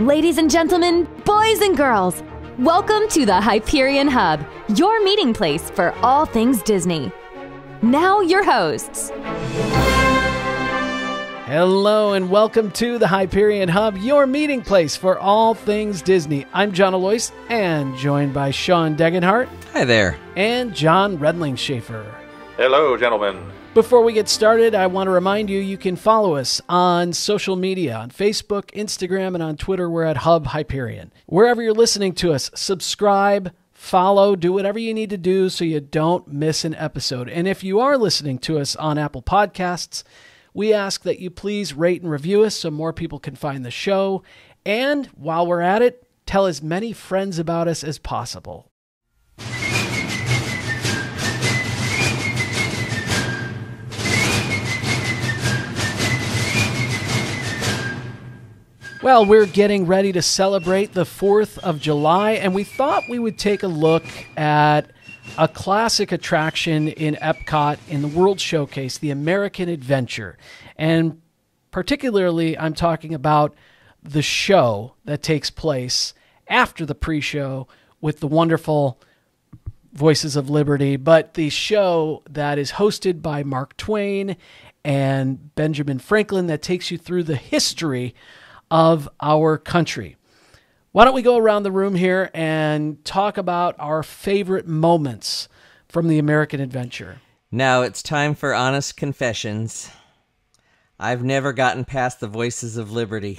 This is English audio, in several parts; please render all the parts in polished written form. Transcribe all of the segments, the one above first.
Ladies and gentlemen, boys and girls, welcome to the Hyperion Hub, your meeting place for all things Disney. Now your hosts. Hello and welcome to the Hyperion Hub, your meeting place for all things Disney. I'm John Alois and joined by Sean Degenhart. Hi there. And John Redling-Schaefer. Hello, gentlemen. Before we get started, I want to remind you, you can follow us on social media, on Facebook, Instagram, and on Twitter. We're at Hub Hyperion. Wherever you're listening to us, subscribe, follow, do whatever you need to do so you don't miss an episode. And if you are listening to us on Apple Podcasts, we ask that you please rate and review us so more people can find the show. And while we're at it, tell as many friends about us as possible. Well, we're getting ready to celebrate the 4th of July, and we thought we would take a look at a classic attraction in Epcot in the World Showcase, the American Adventure. And particularly, I'm talking about the show that takes place after the pre-show with the wonderful Voices of Liberty, but the show that is hosted by Mark Twain and Benjamin Franklin that takes you through the history of our country. Why don't we go around the room here and talk about our favorite moments from the American Adventure? Now it's time for honest confessions. I've never gotten past the Voices of Liberty.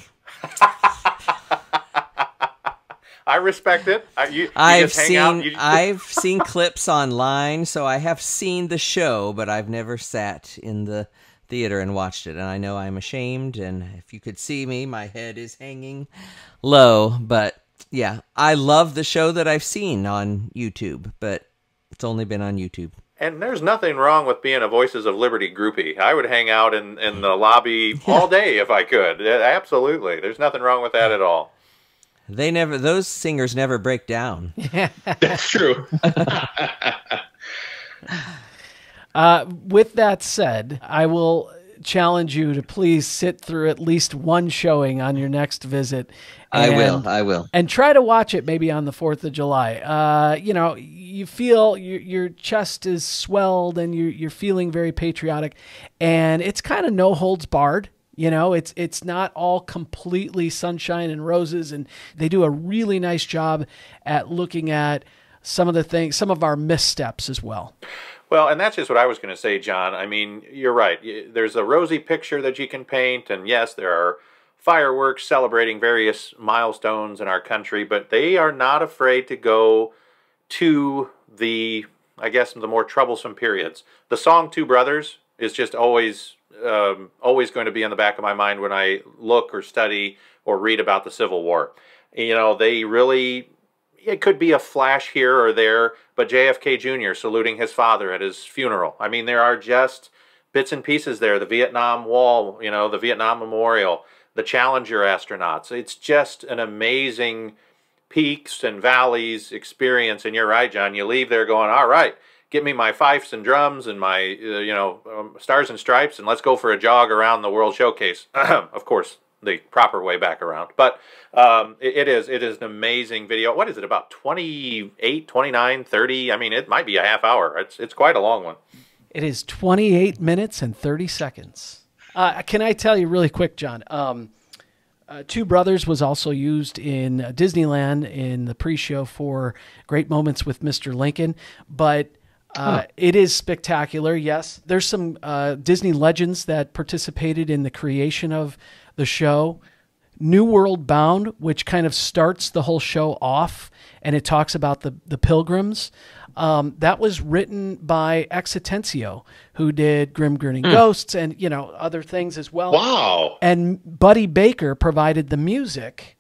I respect it. I've seen clips online, so I have seen the show, but I've never sat in the theater and watched it, and I know I'm ashamed, and if you could see me, my head is hanging low, but yeah, I love the show that I've seen on YouTube, but it's only been on YouTube. And there's nothing wrong with being a Voices of Liberty groupie. I would hang out in the lobby all day if I could. Absolutely. There's nothing wrong with that at all. Those singers never break down. That's true. With that said, I will challenge you to please sit through at least one showing on your next visit. I will. And try to watch it maybe on the 4th of July. You feel your chest is swelled and you're feeling very patriotic, and it's kind of no holds barred. It's not all completely sunshine and roses, and they do a really nice job at looking at some of our missteps as well. Well, and that's just what I was going to say, John. I mean, you're right. There's a rosy picture that you can paint, and yes, there are fireworks celebrating various milestones in our country, but they are not afraid to go to the more troublesome periods. The song Two Brothers is just always going to be in the back of my mind when I look or study or read about the Civil War. They really... It could be a flash here or there, but JFK Jr. saluting his father at his funeral. I mean, there are just bits and pieces there. The Vietnam Wall, the Vietnam Memorial, the Challenger astronauts. It's just an amazing peaks and valleys experience. And you're right, John. You leave there going, all right, get me my fifes and drums and my, stars and stripes, and let's go for a jog around the World Showcase. Of course, the proper way back around. But it is an amazing video. What is it, about 28, 29, 30? I mean, it might be a half hour. It's quite a long one. It is 28 minutes and 30 seconds. Can I tell you really quick, John? Two Brothers was also used in Disneyland in the pre-show for Great Moments with Mr. Lincoln, but it is spectacular, yes. There's some Disney legends that participated in the creation of the show. New World Bound, which kind of starts the whole show off, and it talks about the pilgrims. That was written by Ex Atencio, who did Grim Grinning Ghosts and other things as well. Wow! And Buddy Baker provided the music,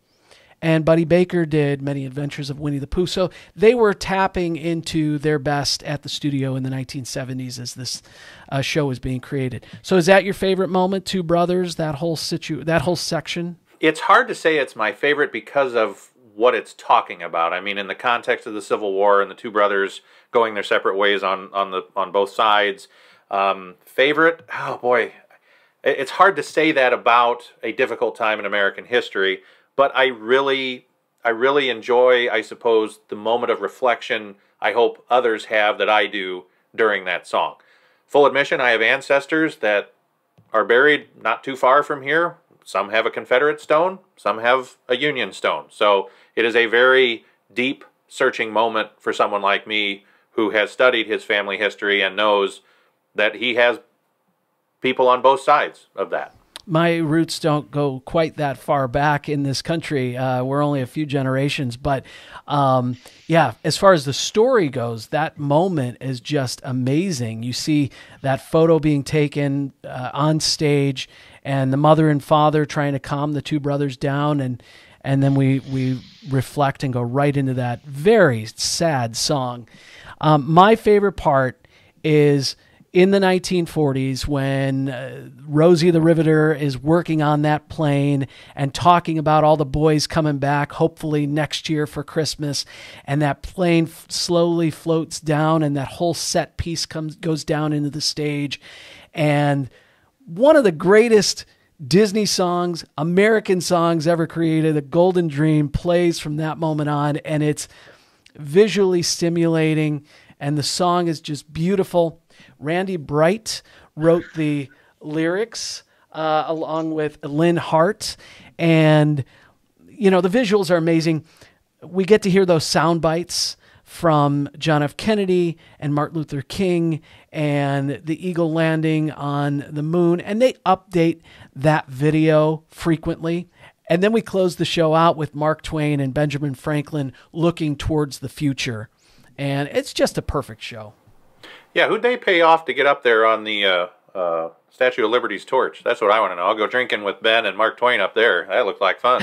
and Buddy Baker did Many Adventures of Winnie the Pooh. So they were tapping into their best at the studio in the 1970s as this show was being created. So is that your favorite moment, Two Brothers? That whole section? It's hard to say it's my favorite because of what it's talking about. I mean, in the context of the Civil War and the two brothers going their separate ways on both sides. Favorite? Oh boy, it's hard to say that about a difficult time in American history. but I really enjoy, I suppose, the moment of reflection I hope others have that I do during that song. Full admission, I have ancestors that are buried not too far from here. Some have a Confederate stone, some have a Union stone. So it is a very deep, searching moment for someone like me who has studied his family history and knows that he has people on both sides of that. My roots don't go quite that far back in this country. We're only a few generations, but yeah, as far as the story goes, that moment is just amazing. You see that photo being taken on stage, and the mother and father trying to calm the two brothers down, and then we reflect and go right into that very sad song. My favorite part is in the 1940s when Rosie the Riveter is working on that plane and talking about all the boys coming back, hopefully next year for Christmas, and that plane slowly floats down and that whole set piece goes down into the stage. And one of the greatest Disney songs, American songs ever created, The Golden Dream, plays from that moment on, and it's visually stimulating, and the song is just beautiful. Randy Bright wrote the lyrics along with Lynn Hart, and you know the visuals are amazing. We get to hear those sound bites from John F. Kennedy and Martin Luther King and the Eagle landing on the moon, and they update that video frequently. And then we close the show out with Mark Twain and Benjamin Franklin looking towards the future, and it's just a perfect show. Yeah, who'd they pay off to get up there on the Statue of Liberty's torch? That's what I want to know. I'll go drinking with Ben and Mark Twain up there. That looked like fun.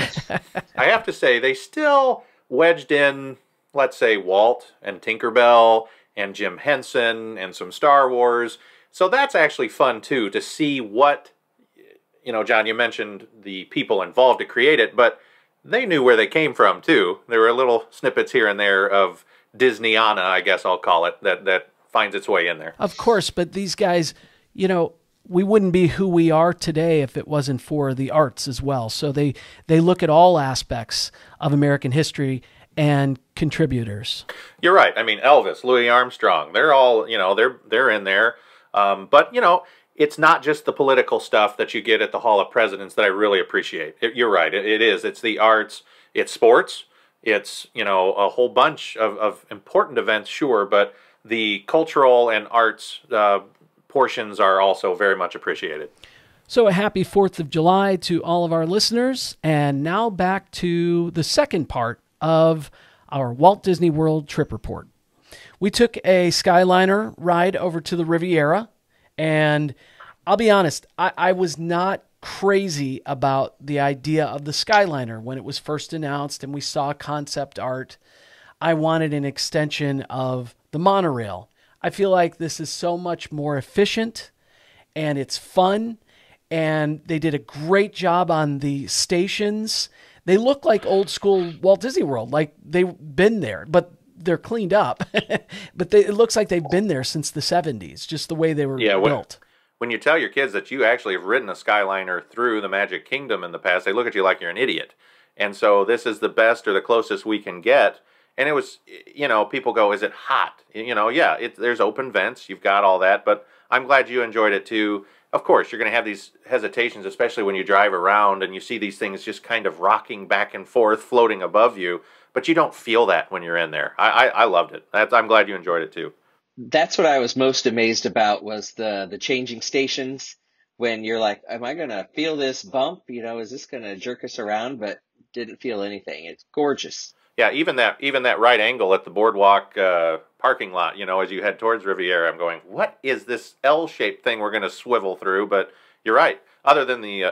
I have to say, they still wedged in, let's say, Walt and Tinkerbell and Jim Henson and some Star Wars. So that's actually fun, too, to see what, you know, John, you mentioned the people involved to create it, but they knew where they came from, too. There were little snippets here and there of Disneyana, I guess I'll call it, that finds its way in there. Of course, but these guys, you know, we wouldn't be who we are today if it wasn't for the arts as well. So they look at all aspects of American history and contributors. You're right. I mean, Elvis, Louis Armstrong, they're all, you know, they're in there. But, you know, it's not just the political stuff that you get at the Hall of Presidents that I really appreciate. You're right. It is. It's the arts. It's sports. It's, you know, a whole bunch of important events, sure, but the cultural and arts portions are also very much appreciated. So a happy 4th of July to all of our listeners. And now back to the second part of our Walt Disney World trip report. We took a Skyliner ride over to the Riviera, and I'll be honest, I was not crazy about the idea of the Skyliner when it was first announced and we saw concept art. I wanted an extension of the monorail. I feel like this is so much more efficient and it's fun, and they did a great job on the stations. They look like old school Walt Disney World, like they've been there, but they're cleaned up. But it looks like they've been there since the 70s, just the way they were built. When you tell your kids that you actually have ridden a Skyliner through the Magic Kingdom in the past, they look at you like you're an idiot. And so this is the best or the closest we can get. And it was, you know, people go, is it hot? You know, yeah, there's open vents. You've got all that. But I'm glad you enjoyed it, too. Of course, you're going to have these hesitations, especially when you drive around and you see these things just kind of rocking back and forth, floating above you. But you don't feel that when you're in there. I loved it. I'm glad you enjoyed it, too. That's what I was most amazed about, was the changing stations, when you're like, am I going to feel this bump? You know, is this going to jerk us around? But didn't feel anything. It's gorgeous. Yeah, even that right angle at the boardwalk parking lot, you know, as you head towards Riviera, I'm going, what is this L-shaped thing we're going to swivel through? But you're right. Other than the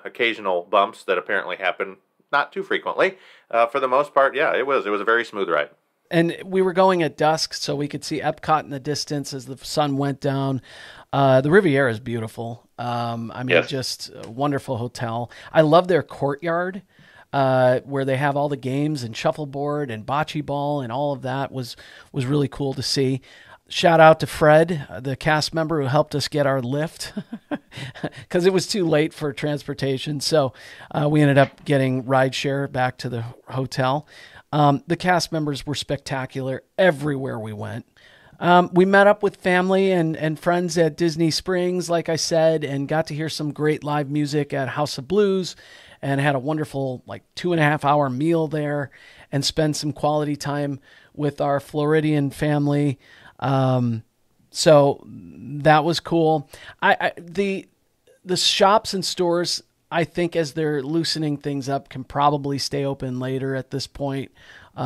occasional bumps that apparently happen not too frequently, for the most part, yeah, it was a very smooth ride. And we were going at dusk, so we could see Epcot in the distance as the sun went down. The Riviera is beautiful. I mean, yes. Just a wonderful hotel. I love their courtyard, where they have all the games and shuffleboard and bocce ball and all of that was really cool to see. Shout out to Fred, the cast member who helped us get our lift because it was too late for transportation. So we ended up getting rideshare back to the hotel. The cast members were spectacular everywhere we went. We met up with family and friends at Disney Springs, like I said, and got to hear some great live music at House of Blues and had a wonderful 2.5 hour meal there and spend some quality time with our Floridian family. So that was cool. The shops and stores, I think, as they're loosening things up, can probably stay open later at this point.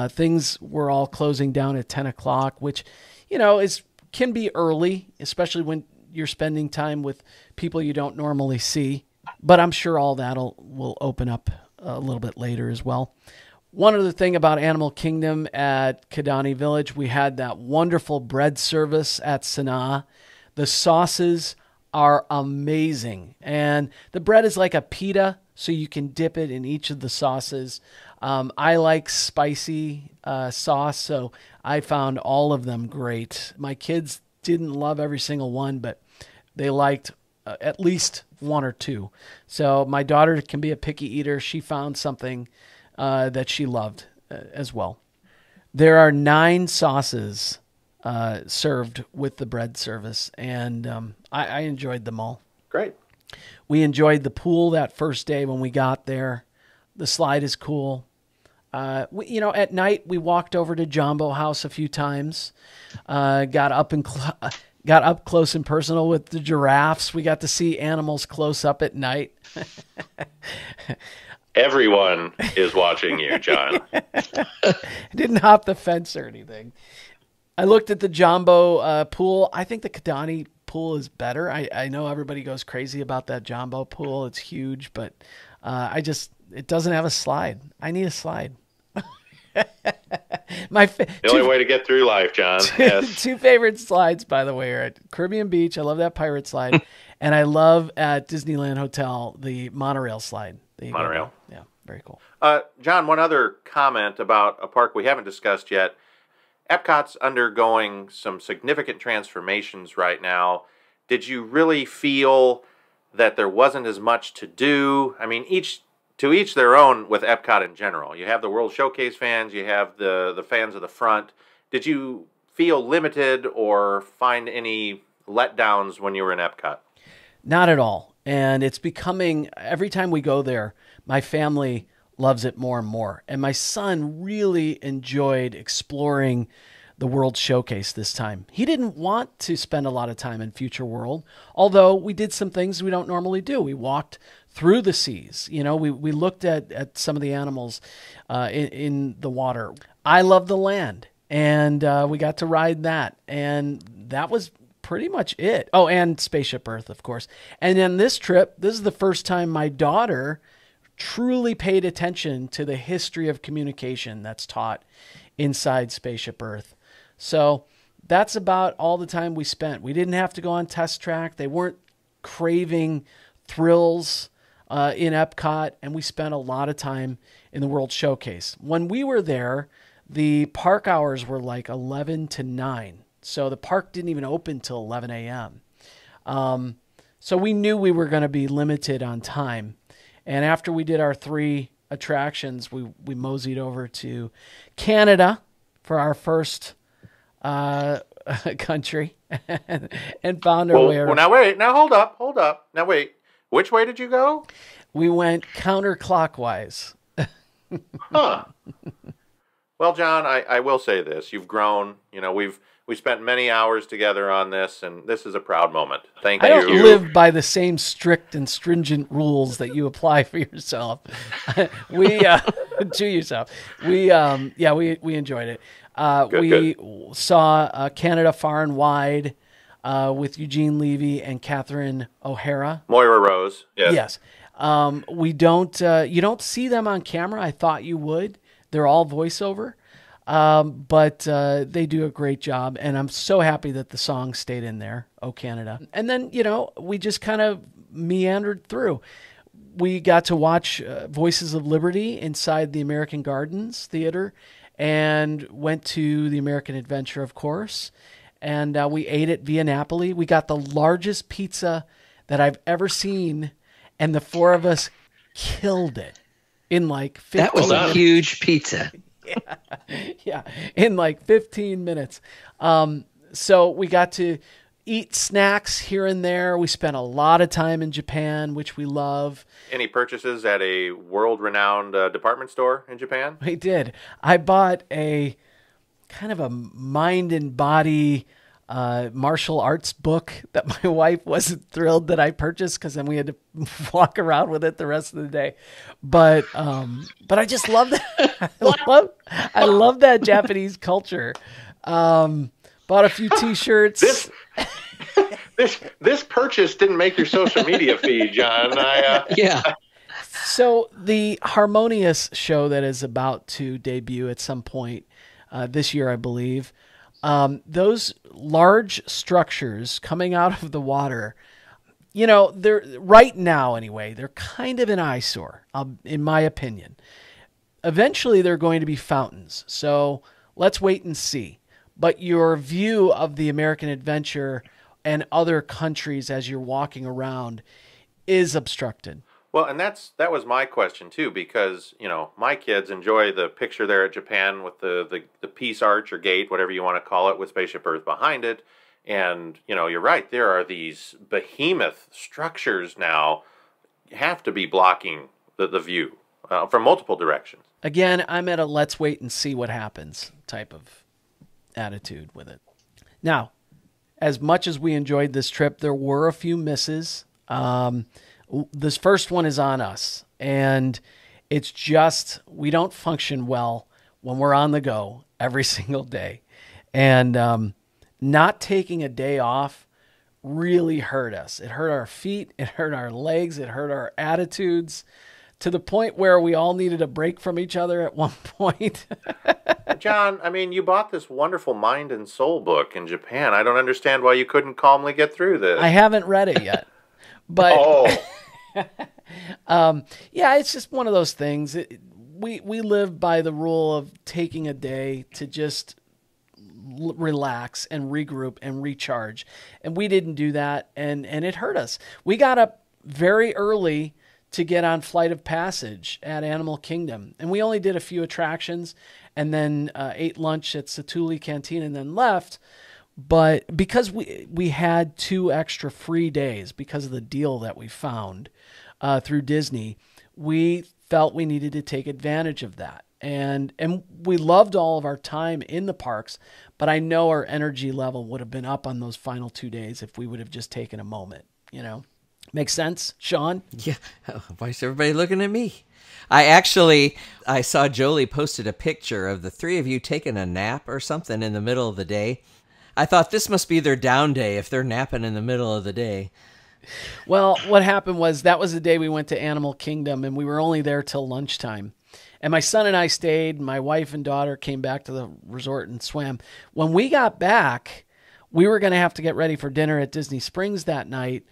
Things were all closing down at 10 o'clock, which, can be early, especially when you're spending time with people you don't normally see. But I'm sure all that will open up a little bit later as well. One other thing about Animal Kingdom at Kidani Village, we had that wonderful bread service at Sanaa. The sauces are amazing. And the bread is like a pita, so you can dip it in each of the sauces. I like spicy sauce, so I found all of them great. My kids didn't love every single one, but they liked at least one or two. So my daughter can be a picky eater. She found something that she loved as well. There are 9 sauces served with the bread service, and I enjoyed them all. Great. We enjoyed the pool that first day when we got there. The slide is cool. At night we walked over to Jambo House a few times. Got up close and personal with the giraffes. We got to see animals close up at night. Everyone is watching you, John. I didn't hop the fence or anything. I looked at the Jambo pool. I think the Kidani pool is better. I know everybody goes crazy about that Jambo pool. It's huge, but it doesn't have a slide. I need a slide. The only way to get through life, John. Yes. 2 favorite slides, by the way, are at Caribbean Beach. I love that pirate slide. And I love at Disneyland Hotel, the monorail slide. Monorail. Yeah, very cool. John, one other comment about a park we haven't discussed yet. Epcot's undergoing some significant transformations right now. Did you really feel that there wasn't as much to do? I mean, to each their own with Epcot in general. You have the World Showcase fans, you have the fans of the front. Did you feel limited or find any letdowns when you were in Epcot? Not at all. And it's becoming, every time we go there, my family loves it more and more. And my son really enjoyed exploring the World Showcase this time. He didn't want to spend a lot of time in Future World, although we did some things we don't normally do. We walked through the seas. We looked at some of the animals in the water. I love the land, and we got to ride that. And that was pretty much it. Oh, and Spaceship Earth, of course. And then this trip, this is the first time my daughter truly paid attention to the history of communication that's taught inside Spaceship Earth. So that's about all the time we spent. We didn't have to go on Test Track. They weren't craving thrills in Epcot, and we spent a lot of time in the World Showcase. When we were there, the park hours were like 11 to 9. So the park didn't even open till 11 a.m. So we knew we were going to be limited on time. And after we did our 3 attractions, we moseyed over to Canada for our first country and found our way around. Well, now wait. Now hold up. Now wait. Which way did you go? We went counterclockwise. Huh. Well, John, I will say this. You've grown. We spent many hours together on this, and this is a proud moment. Thank you. I don't live by the same strict and stringent rules that you apply for yourself. To yourself. We enjoyed it. We saw Canada Far and Wide with Eugene Levy and Catherine O'Hara. Moira Rose. Yes. We don't. You don't see them on camera. I thought you would. They're all voiceover. But they do a great job, and I'm so happy that the song stayed in there, Oh Canada. And then, we just kind of meandered through. We got to watch Voices of Liberty inside the American Gardens Theater and went to the American Adventure, of course. and we ate at Via Napoli. We got the largest pizza that I've ever seen, and the four of us killed it in like 15 That was a huge pizza. Yeah, in like 15 minutes. So we got to eat snacks here and there. We spent a lot of time in Japan, which we love. Any purchases at a world-renowned department store in Japan? We did. I bought a kind of a mind and body martial arts book that my wife wasn't thrilled that I purchased, because then we had to walk around with it the rest of the day. But I just love that. I love that Japanese culture. Bought a few T-shirts. This purchase didn't make your social media feed, John. Yeah. So the Harmonious show that is about to debut at some point this year, I believe, those large structures coming out of the water, they're right now anyway, they're kind of an eyesore, in my opinion. Eventually, they're going to be fountains. So let's wait and see. But your view of the American adventure and other countries as you're walking around is obstructed. Well, and that was my question too, because my kids enjoy the picture there at Japan with the Peace Arch or Gate, whatever you want to call it, with Spaceship Earth behind it, and you're right, there are these behemoth structures now have to be blocking the view from multiple directions. Again, I'm at a let's wait and see what happens type of attitude with it. Now, as much as we enjoyed this trip, there were a few misses. This first one is on us, and it's just we don't function well when we're on the go every single day. And not taking a day off really hurt us. It hurt our feet, it hurt our legs, it hurt our attitudes, to the point where we all needed a break from each other at one point. John, I mean, you bought this wonderful Mind and Soul book in Japan. I don't understand why you couldn't calmly get through this. I haven't read it yet. But yeah, it's just one of those things. We live by the rule of taking a day to just relax and regroup and recharge. And we didn't do that, and it hurt us. We got up very early to get on Flight of Passage at Animal Kingdom. And we only did a few attractions and then ate lunch at Satuli Canteen and then left. But because we had 2 extra free days because of the deal that we found through Disney, we felt we needed to take advantage of that. And we loved all of our time in the parks, but I know our energy level would have been up on those final 2 days if we would have just taken a moment, Makes sense, Sean? Yeah. Why is everybody looking at me? I saw Jolie posted a picture of the 3 of you taking a nap or something in the middle of the day. I thought this must be their down day if they're napping in the middle of the day. Well, what happened was that was the day we went to Animal Kingdom, and we were only there till lunchtime. And my son and I stayed. My wife and daughter came back to the resort and swam. When we got back, we were going to have to get ready for dinner at Disney Springs that night.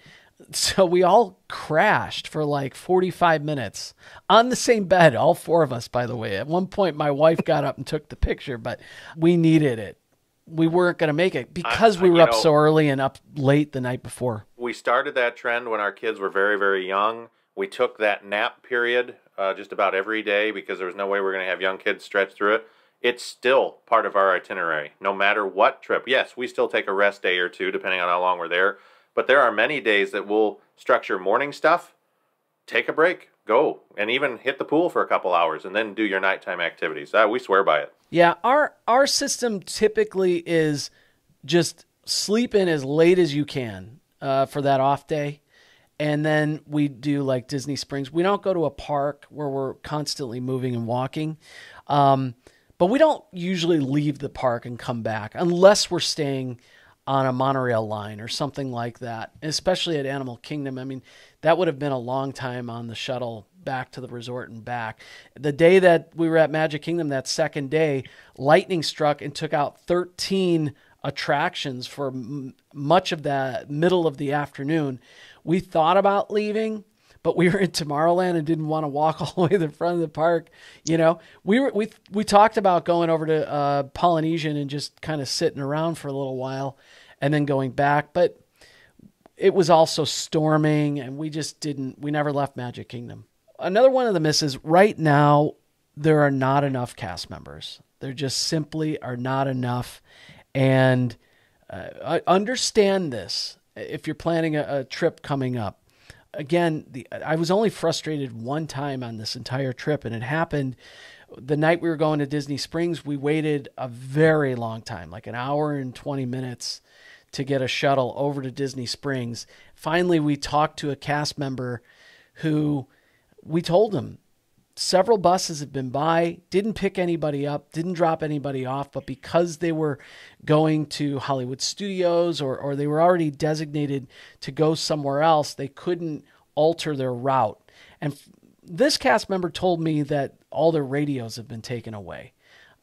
So we all crashed for like 45 minutes on the same bed, all 4 of us, by the way. At one point, my wife got up and took the picture, but we needed it. We weren't going to make it because we were up so early and up late the night before. We started that trend when our kids were very, very young. We took that nap period just about every day because there was no way we were going to have young kids stretch through it. It's still part of our itinerary, no matter what trip. Yes, we still take a rest day or 2, depending on how long we're there. But there are many days that we'll structure morning stuff, take a break, go, and even hit the pool for a couple hours, and then do your nighttime activities. We swear by it. Yeah, our system typically is just sleep in as late as you can for that off day. And then we do like Disney Springs. We don't go to a park where we're constantly moving and walking. But we don't usually leave the park and come back unless we're staying on a monorail line or something like that, especially at Animal Kingdom. I mean, that would have been a long time on the shuttle back to the resort and back. The day that we were at Magic Kingdom, that second day, lightning struck and took out 13 attractions for much of the middle of the afternoon. We thought about leaving, but we were in Tomorrowland and didn't want to walk all the way to the front of the park. You know, we talked about going over to Polynesian and just kind of sitting around for a little while and then going back. But it was also storming and we never left Magic Kingdom. Another one of the misses right now, there are not enough cast members. There just simply are not enough. And I understand this if you're planning a trip coming up. Again, I was only frustrated one time on this entire trip, and it happened the night we were going to Disney Springs. We waited a very long time, like an hour and 20 minutes to get a shuttle over to Disney Springs. Finally, we talked to a cast member who we told him, several buses have been by, didn't pick anybody up, didn't drop anybody off, but because they were going to Hollywood Studios or they were already designated to go somewhere else, they couldn't alter their route. And this cast member told me that all their radios have been taken away.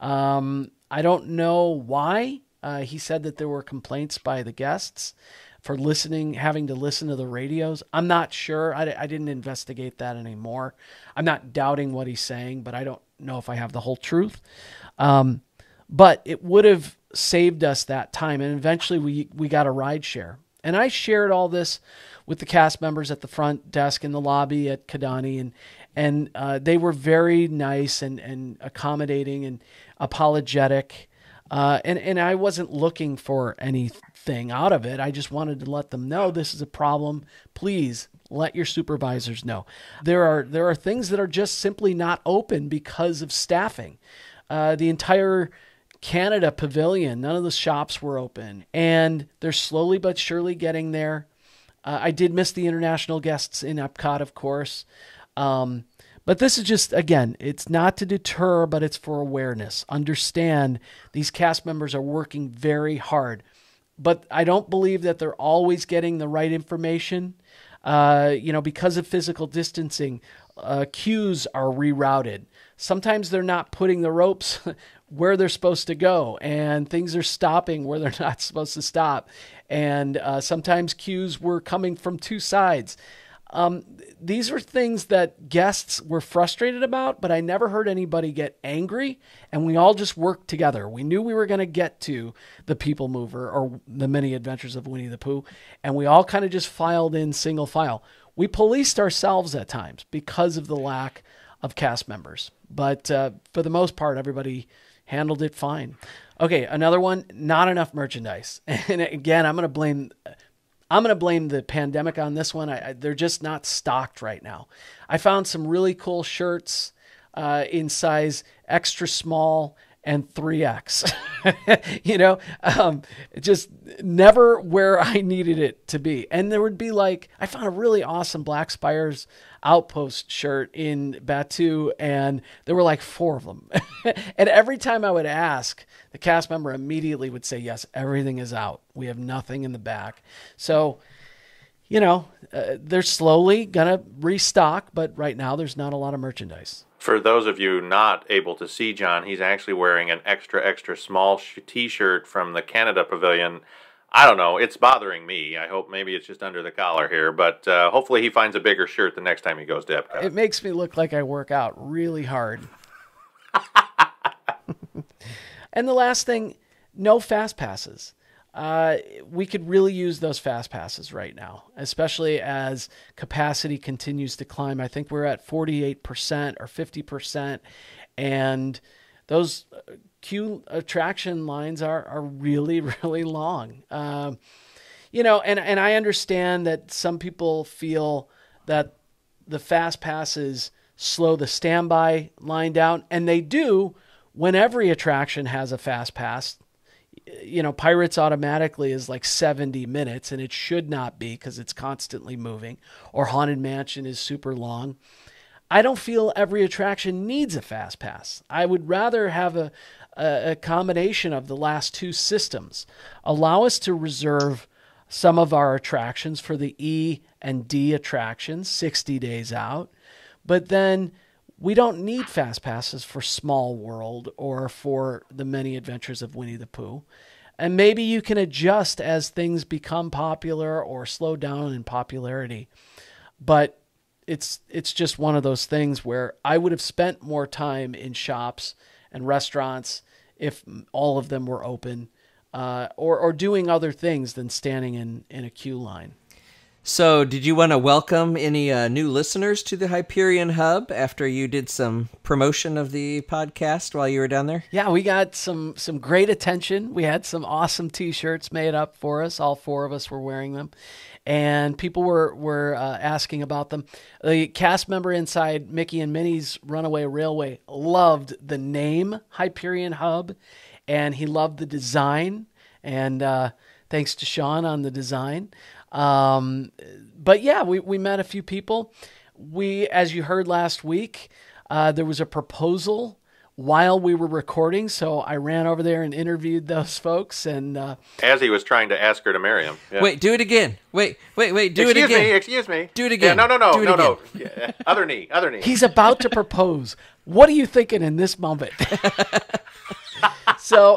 I don't know why. He said that there were complaints by the guests for having to listen to the radios. I'm not sure. I didn't investigate that anymore. I'm not doubting what he's saying, but I don't know if I have the whole truth. But it would have saved us that time. And eventually we got a ride share. And I shared all this with the cast members at the front desk in the lobby at Kidani. And they were very nice and accommodating and apologetic. And I wasn't looking for anything out of it. I just wanted to let them know this is a problem. Please let your supervisors know. There are things that are just simply not open because of staffing. The entire Canada Pavilion, none of the shops were open, and they're slowly but surely getting there. I did miss the international guests in Epcot, of course. But this is just, again, it's not to deter, but it's for awareness. Understand these cast members are working very hard, but I don't believe that they're always getting the right information. Because of physical distancing, queues are rerouted. Sometimes they're not putting the ropes where they're supposed to go, and things are stopping where they're not supposed to stop. And sometimes queues were coming from two sides. These are things that guests were frustrated about, but I never heard anybody get angry, and we all just worked together. We knew we were going to get to the People Mover or the Many Adventures of Winnie the Pooh, and we all kind of just filed in single file. We policed ourselves at times because of the lack of cast members, but for the most part, everybody handled it fine. Okay, another one, not enough merchandise. And again, I'm going to blame the pandemic on this one. They're just not stocked right now. I found some really cool shirts in size extra small and 3X. Just never where I needed it to be. And there would be I found a really awesome Black Spires Outpost shirt in Batu, and there were 4 of them. And every time I would ask, the cast member immediately would say, yes, everything is out. We have nothing in the back. So, they're slowly going to restock, but right now there's not a lot of merchandise. For those of you not able to see John, he's actually wearing an extra small t-shirt from the Canada Pavilion. I don't know. It's bothering me. I hope maybe it's just under the collar here, but hopefully he finds a bigger shirt the next time he goes to Epcot. It makes me look like I work out really hard. And the last thing, no fast passes. We could really use those fast passes right now, especially as capacity continues to climb. I think we're at 48% or 50%, and those queue attraction lines are really, really long. And I understand that some people feel that the fast passes slow the standby line down, and they do when every attraction has a fast pass. Pirates automatically is 70 minutes, and it should not be because it's constantly moving, or Haunted Mansion is super long. I don't feel every attraction needs a fast pass. I would rather have a combination of the last two systems. Allow us to reserve some of our attractions for the E and D attractions 60 days out, but then we don't need fast passes for Small World or for the Many Adventures of Winnie the Pooh. And maybe you can adjust as things become popular or slow down in popularity. But it's just one of those things where I would have spent more time in shops and restaurants if all of them were open, or doing other things than standing in a queue line. So did you want to welcome any new listeners to the Hyperion Hub after you did some promotion of the podcast while you were down there? Yeah, we got some great attention. We had some awesome T-shirts made up for us. All 4 of us were wearing them. And people were asking about them. The cast member inside Mickey and Minnie's Runaway Railway loved the name Hyperion Hub, and he loved the design. And thanks to Sean on the design. But yeah, we met a few people. As you heard last week, there was a proposal while we were recording, so I ran over there and interviewed those folks. And as he was trying to ask her to marry him. Yeah. Wait, do it again. Wait, do it again. Excuse me. Do it again. Yeah, no. Yeah, Other knee. He's about to propose. What are you thinking in this moment? So,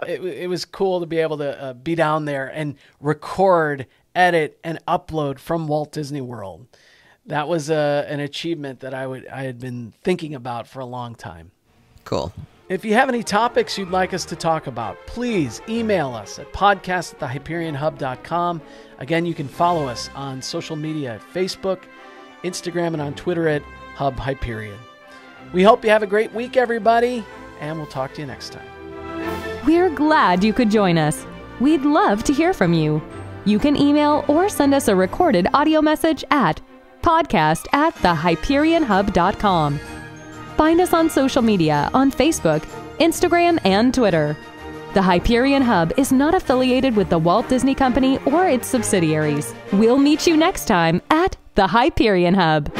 it was cool to be able to be down there and record, edit, and upload from Walt Disney World. That was an achievement that I had been thinking about for a long time. Cool. If you have any topics you'd like us to talk about, please email us at podcast@thehyperionhub.com. Again, you can follow us on social media at Facebook, Instagram, and on Twitter at Hub Hyperion. We hope you have a great week, everybody, and we'll talk to you next time. We're glad you could join us. We'd love to hear from you. You can email or send us a recorded audio message at podcast@thehyperionhub.com. Find us on social media on Facebook, Instagram, and Twitter. The Hyperion Hub is not affiliated with the Walt Disney Company or its subsidiaries. We'll meet you next time at the Hyperion Hub.